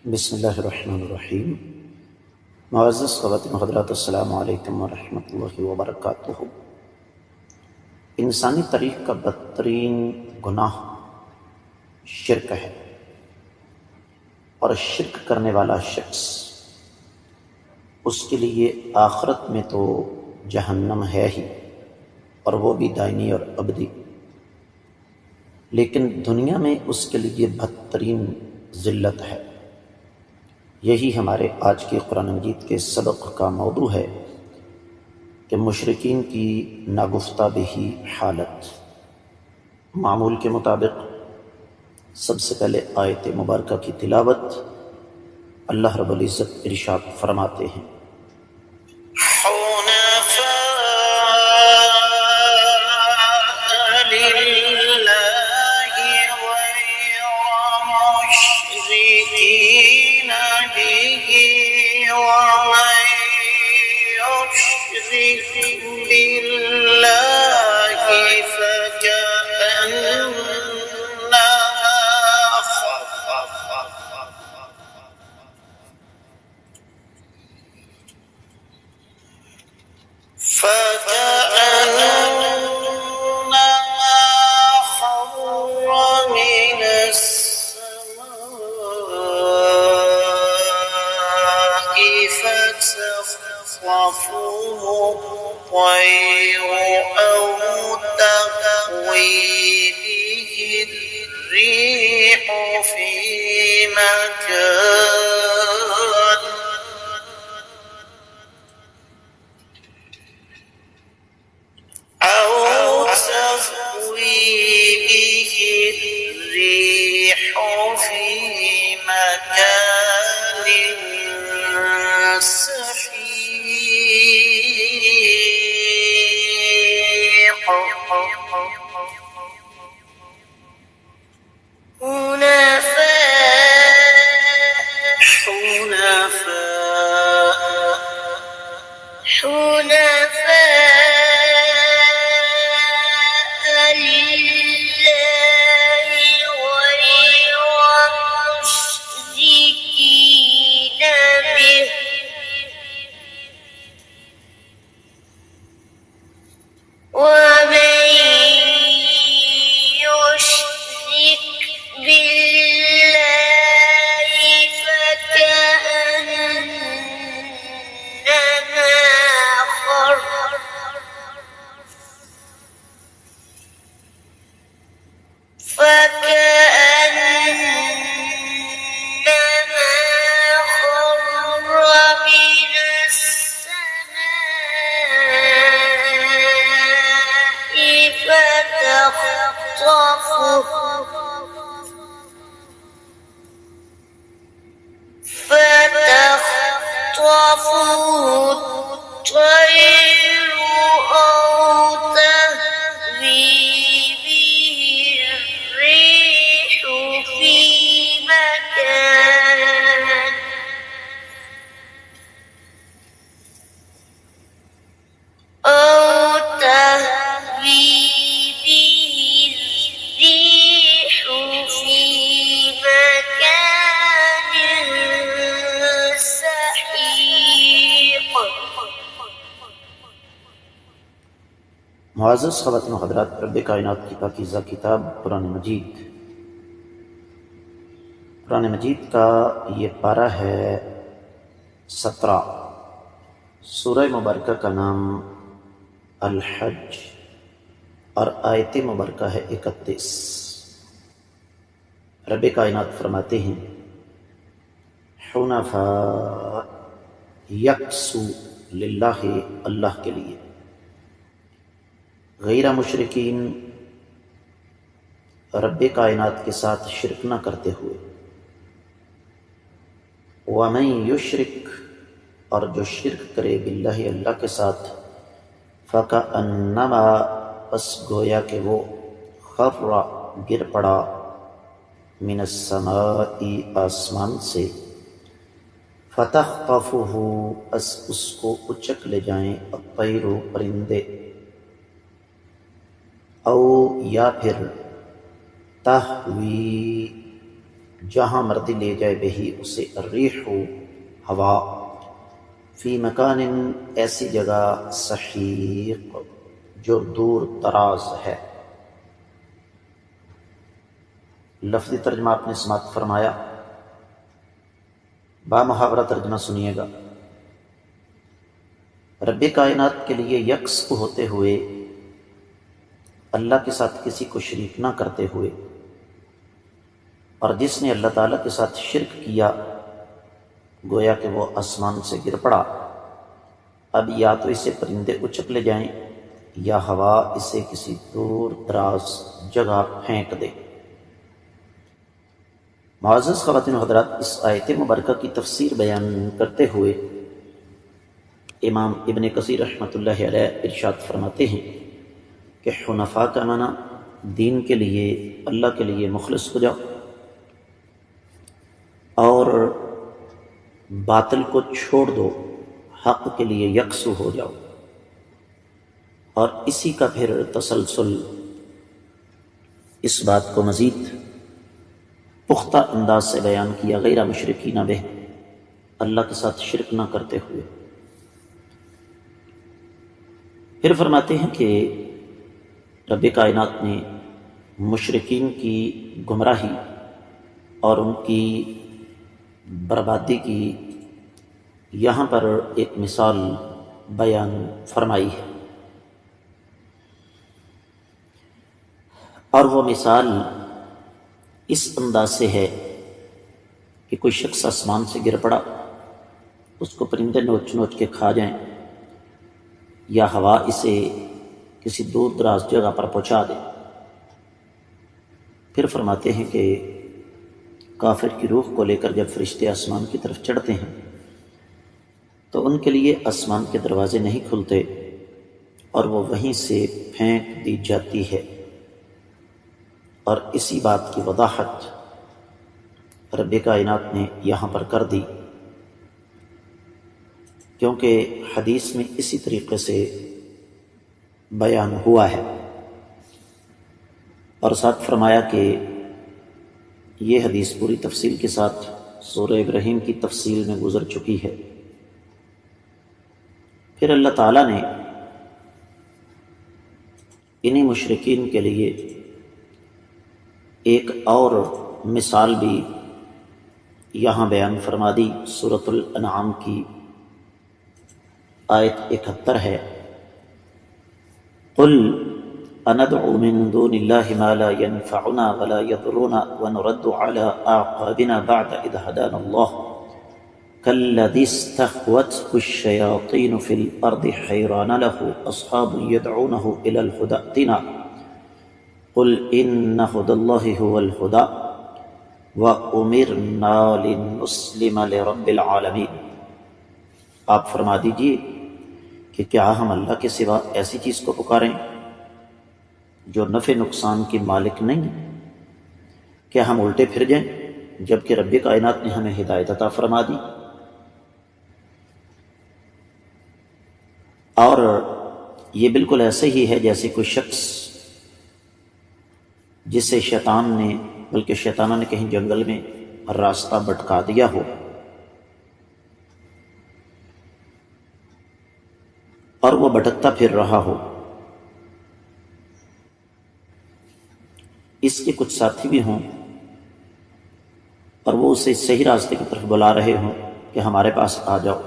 بسم اللہ الرحمن الرحیم۔ معزز خواتین حضرات، السلام علیکم ورحمۃ اللہ وبرکاتہ۔ انسانی تاریخ کا بدترین گناہ شرک ہے، اور شرک کرنے والا شخص اس کے لیے آخرت میں تو جہنم ہے ہی، اور وہ بھی دائمی اور ابدی، لیکن دنیا میں اس کے لیے بدترین ذلت ہے۔ یہی ہمارے آج کے قرآن مجید کے سبق کا موضوع ہے کہ مشرکین کی ناگفتہ بہی حالت۔ معمول کے مطابق سب سے پہلے آیت مبارکہ کی تلاوت۔ اللہ رب العزت ارشاد فرماتے ہیں، الطير أو تهوي به الريح في مكان سحيق. حنفاء لله غير مشركين به ومن يشرك بالله فكأنما خر من السماء فتخطفه الطير أو تهوي به الريح في مكان سحيق. معزز خواتین و حضرات، رب کائنات کی پاکیزہ کتاب قرآن مجید کا یہ پارہ ہے 17۔ سورہ مبارکہ کا نام الحج اور آیت مبارکہ ہے 31۔ رب کائنات فرماتے ہیں، حنفاء، یکسو للہ، اللہ کے لیے، غیر مشرکین، رب کائنات کے ساتھ شرک نہ کرتے ہوئے، وَمَن یشرک، اور جو شرک کرے باللہ، اللہ کے ساتھ، فَكَأَنَّمَا، پس گویا کہ وہ، خر، گر پڑا، من السماء، آسمان سے، فتخطفہ، اس کو اچک لے جائیں، الطیر، پرندے، او یا پھر تہوی، جہاں مرضی لے جائے بہی اسے الریح ہوا، فی مکان ایسی جگہ، سحیق جو دور دراز ہے۔ لفظی ترجمہ آپ نے سماعت فرمایا، با محاورہ ترجمہ سنیے گا۔ رب کائنات کے لیے یکسو ہوتے ہوئے، اللہ کے ساتھ کسی کو شریک نہ کرتے ہوئے، اور جس نے اللہ تعالیٰ کے ساتھ شرک کیا گویا کہ وہ آسمان سے گر پڑا، اب یا تو اسے پرندے اچک لے جائیں یا ہوا اسے کسی دور دراز جگہ پھینک دے۔ معزز خواتین و حضرات، اس آیت مبارکہ کی تفسیر بیان کرتے ہوئے امام ابن کثیر رحمۃ اللہ علیہ ارشاد فرماتے ہیں کہ حنفاء کا معنی دین کے لیے، اللہ کے لیے مخلص ہو جاؤ اور باطل کو چھوڑ دو، حق کے لیے یکسو ہو جاؤ، اور اسی کا پھر تسلسل اس بات کو مزید پختہ انداز سے بیان کیا، غیر مشرکین بہ، اللہ کے ساتھ شرک نہ کرتے ہوئے۔ پھر فرماتے ہیں کہ رب کائنات نے مشرکین کی گمراہی اور ان کی بربادی کی یہاں پر ایک مثال بیان فرمائی ہے، اور وہ مثال اس انداز سے ہے کہ کوئی شخص آسمان سے گر پڑا، اس کو پرندے نوچ نوچ کے کھا جائیں یا ہوا اسے کسی دور دراز جگہ پر پہنچا دے۔ پھر فرماتے ہیں کہ کافر کی روح کو لے کر جب فرشتے آسمان کی طرف چڑھتے ہیں تو ان کے لیے آسمان کے دروازے نہیں کھلتے اور وہ وہیں سے پھینک دی جاتی ہے۔ اور اسی بات کی وضاحت رب کائنات نے یہاں پر کر دی، کیونکہ حدیث میں اسی طریقے سے بیان ہوا ہے، اور ساتھ فرمایا کہ یہ حدیث پوری تفصیل کے ساتھ سورہ ابراہیم کی تفصیل میں گزر چکی ہے۔ پھر اللہ تعالیٰ نے انہی مشرکین کے لیے ایک اور مثال بھی یہاں بیان فرما دی۔ سورۃ الانعام کی آیت 71 ہے، قل اندعو من دون اللہ ما لا ينفعنا ولا يضرنا ونرد على اعقابنا بعد اذ هدانا الله كالذي استهوته الشياطين في الارض حيران له اصحاب يدعونه الى الهدى ائتنا قل ان هدى الله هو الهدى وامرنا لنسلم لرب العالمين۔ آپ فرما دیجئے کہ کیا ہم اللہ کے سوا ایسی چیز کو پکاریں جو نفع نقصان کی مالک نہیں؟ کیا ہم الٹے پھر جائیں جبکہ رب کائنات نے ہمیں ہدایت عطا فرما دی؟ اور یہ بالکل ایسے ہی ہے جیسے کوئی شخص جسے شیطان نے، بلکہ شیطانوں نے کہیں جنگل میں راستہ بھٹکا دیا ہو اور وہ بھٹکتا پھر رہا ہو، اس کے کچھ ساتھی بھی ہوں اور وہ اسے صحیح راستے کی طرف بلا رہے ہوں کہ ہمارے پاس آ جاؤ۔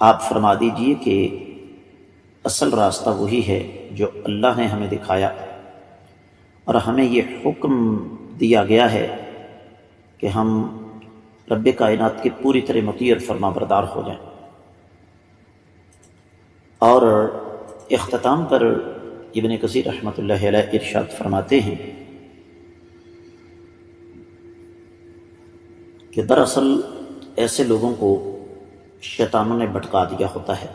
آپ فرما دیجئے کہ اصل راستہ وہی ہے جو اللہ نے ہمیں دکھایا، اور ہمیں یہ حکم دیا گیا ہے کہ ہم رب کائنات کی پوری طرح مطیع اور فرما بردار ہو جائیں۔ اور اختتام پر ابن کثیر رحمۃ اللہ علیہ ارشاد فرماتے ہیں کہ دراصل ایسے لوگوں کو شیطانوں نے بھٹکا دیا ہوتا ہے۔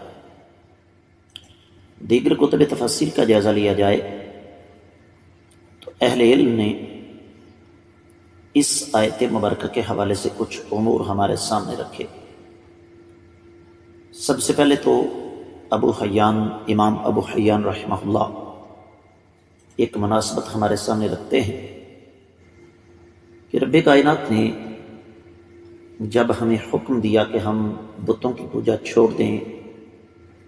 دیگر کتب تفسیر کا جائزہ لیا جائے تو اہل علم نے اس آیت مبارکہ کے حوالے سے کچھ امور ہمارے سامنے رکھے۔ سب سے پہلے تو امام ابو حیان رحمہ اللہ ایک مناسبت ہمارے سامنے رکھتے ہیں کہ رب کائنات نے جب ہمیں حکم دیا کہ ہم بتوں کی پوجا چھوڑ دیں،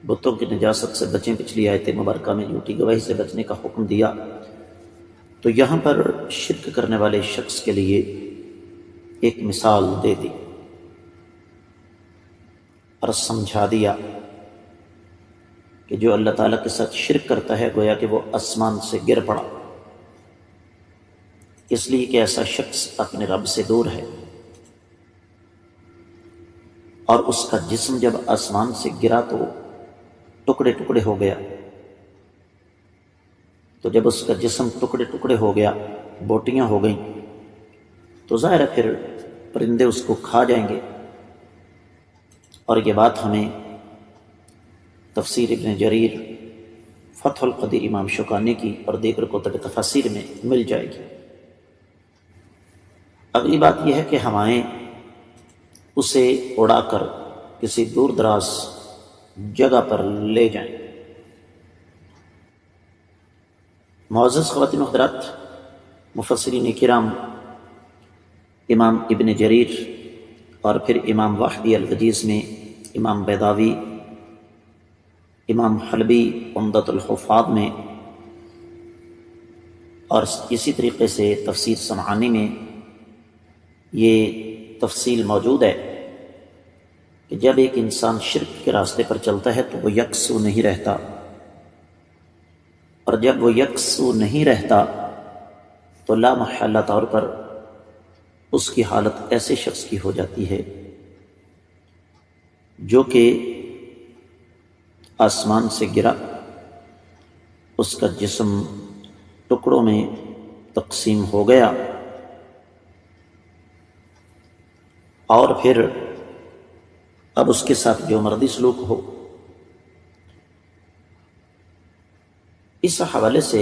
بتوں کی نجاست سے بچیں، پچھلی آیت مبارکہ میں جھوٹی گواہی سے بچنے کا حکم دیا، تو یہاں پر شرک کرنے والے شخص کے لیے ایک مثال دے دی اور سمجھا دیا کہ جو اللہ تعالیٰ کے ساتھ شرک کرتا ہے گویا کہ وہ آسمان سے گر پڑا، اس لیے کہ ایسا شخص اپنے رب سے دور ہے، اور اس کا جسم جب آسمان سے گرا تو ٹکڑے ٹکڑے ہو گیا، تو جب اس کا جسم ٹکڑے ٹکڑے ہو گیا، بوٹیاں ہو گئیں، تو ظاہر ہے پھر پرندے اس کو کھا جائیں گے۔ اور یہ بات ہمیں تفسیر ابن جریر، فتح القدیر امام شوکانی کی اور دیگر کتب تفاسیر میں مل جائے گی۔ اگلی بات یہ ہے کہ ہوائیں اسے اڑا کر کسی دور دراز جگہ پر لے جائیں۔ معزز خواتین و حضرات، مفسرین کرام امام ابن جریر اور پھر امام واحدی الوجیز میں امام بیضاوی، امام حلبی عمدۃ الحفاظ میں، اور اسی طریقے سے تفسیر سمعانی میں یہ تفصیل موجود ہے کہ جب ایک انسان شرک کے راستے پر چلتا ہے تو وہ یکسو نہیں رہتا، اور جب وہ یکسو نہیں رہتا تو لا محالہ طور پر اس کی حالت ایسے شخص کی ہو جاتی ہے جو کہ آسمان سے گرا، اس کا جسم ٹکڑوں میں تقسیم ہو گیا، اور پھر اب اس کے ساتھ جو مرضی سلوک ہو۔ اس حوالے سے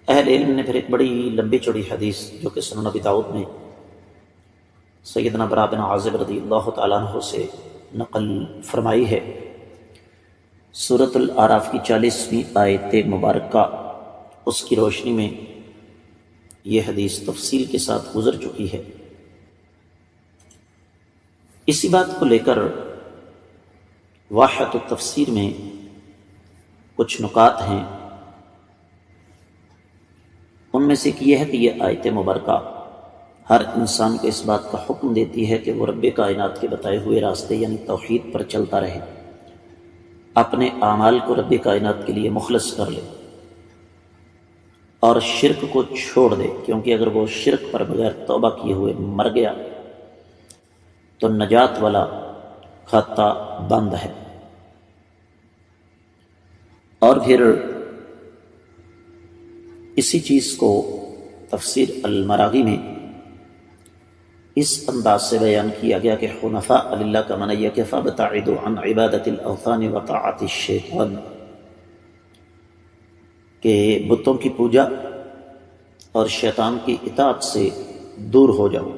اہل علم نے پھر ایک بڑی لمبی چوڑی حدیث جو کہ سنن ابی داؤد میں سیدنا براء بن عازب رضی اللہ تعالیٰ عنہ سے نقل فرمائی ہے۔ سورۃ الاعراف کی 40ویں آیت مبارکہ، اس کی روشنی میں یہ حدیث تفصیل کے ساتھ گزر چکی ہے۔ اسی بات کو لے کر واحد التفسیر میں کچھ نکات ہیں، ان میں سے ایک یہ ہے کہ یہ آیت مبارکہ ہر انسان کو اس بات کا حکم دیتی ہے کہ وہ رب کائنات کے بتائے ہوئے راستے یعنی توحید پر چلتا رہے، اپنے اعمال کو رب کائنات کے لیے مخلص کر لے اور شرک کو چھوڑ دے، کیونکہ اگر وہ شرک پر بغیر توبہ کیے ہوئے مر گیا تو نجات والا کھاتا بند ہے۔ اور پھر اسی چیز کو تفسیر المراغی میں اس انداز سے بیان کیا گیا کہ حنفاء للہ کا معنی یہ کہ فابتعدوا عن عبادت الاوثان وطاعت الشیطان، کہ بتوں کی پوجا اور شیطان کی اطاعت سے دور ہو جاؤ،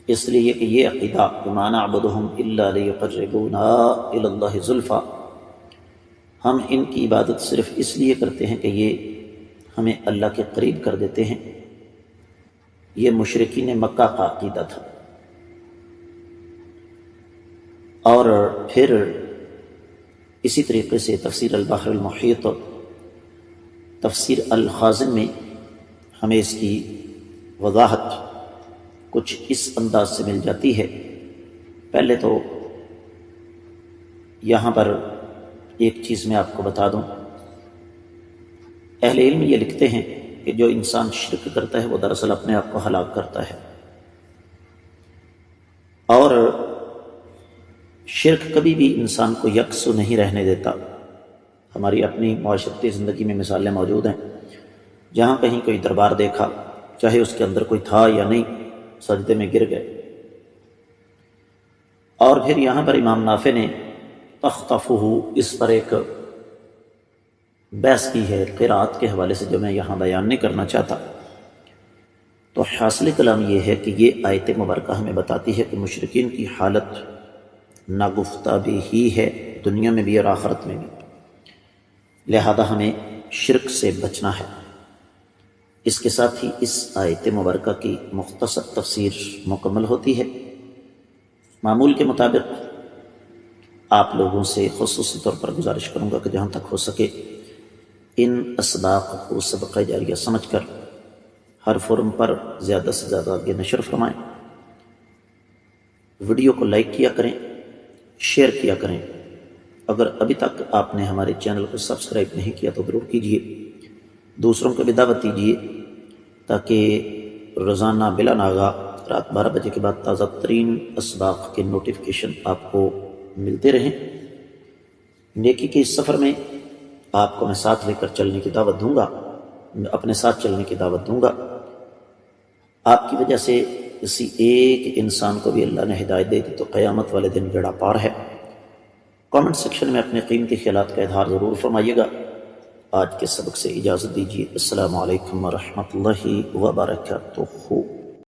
اس لیے کہ یہ عقیدہ ما نعبدہم الا لیقربونا الی اللہ زلفی، ہم ان کی عبادت صرف اس لیے کرتے ہیں کہ یہ ہمیں اللہ کے قریب کر دیتے ہیں، یہ مشرکین مکہ کا عقیدہ تھا۔ اور پھر اسی طریقے سے تفسیر البحر المحیط، تفسیر الخازن میں ہمیں اس کی وضاحت کچھ اس انداز سے مل جاتی ہے۔ پہلے تو یہاں پر ایک چیز میں آپ کو بتا دوں، اہل علم یہ لکھتے ہیں کہ جو انسان شرک کرتا ہے وہ دراصل اپنے آپ کو ہلاک کرتا ہے، اور شرک کبھی بھی انسان کو یکسو نہیں رہنے دیتا۔ ہماری اپنی معاشرتی زندگی میں مثالیں موجود ہیں، جہاں کہیں کوئی دربار دیکھا، چاہے اس کے اندر کوئی تھا یا نہیں، سجدے میں گر گئے۔ اور پھر یہاں پر امام نافع نے تخطفہ، اس پر ایک بحث کی ہے قرأت کے حوالے سے، جو میں یہاں بیان نہیں کرنا چاہتا۔ تو حاصل کلام یہ ہے کہ یہ آیت مبارکہ ہمیں بتاتی ہے کہ مشرکین کی حالت ناگفتہ بھی ہی ہے، دنیا میں بھی اور آخرت میں بھی، لہذا ہمیں شرک سے بچنا ہے۔ اس کے ساتھ ہی اس آیت مبارکہ کی مختصر تفسیر مکمل ہوتی ہے۔ معمول کے مطابق آپ لوگوں سے خصوصی طور پر گزارش کروں گا کہ جہاں تک ہو سکے ان اسباق کو صدقہ جاریہ سمجھ کر ہر فورم پر زیادہ سے زیادہ آگے نشر فرمائیں، ویڈیو کو لائک کیا کریں، شیئر کیا کریں۔ اگر ابھی تک آپ نے ہمارے چینل کو سبسکرائب نہیں کیا تو ضرور کیجیے، دوسروں کو بھی دعوت دیجیے تاکہ روزانہ بلا ناغہ رات 12 بجے کے بعد تازہ ترین اسباق کے نوٹیفیکیشن آپ کو ملتے رہیں۔ نیکی کے اس سفر میں آپ کو میں ساتھ لے کر چلنے کی دعوت دوں گا، اپنے ساتھ چلنے کی دعوت دوں گا۔ آپ کی وجہ سے کسی ایک انسان کو بھی اللہ نے ہدایت دے دی تو قیامت والے دن بیڑا پار ہے۔ کامنٹ سیکشن میں اپنے قیمتی خیالات کا اظہار ضرور فرمائیے گا۔ آج کے سبق سے اجازت دیجیے۔ السلام علیکم ورحمۃ اللہ وبرکاتہ۔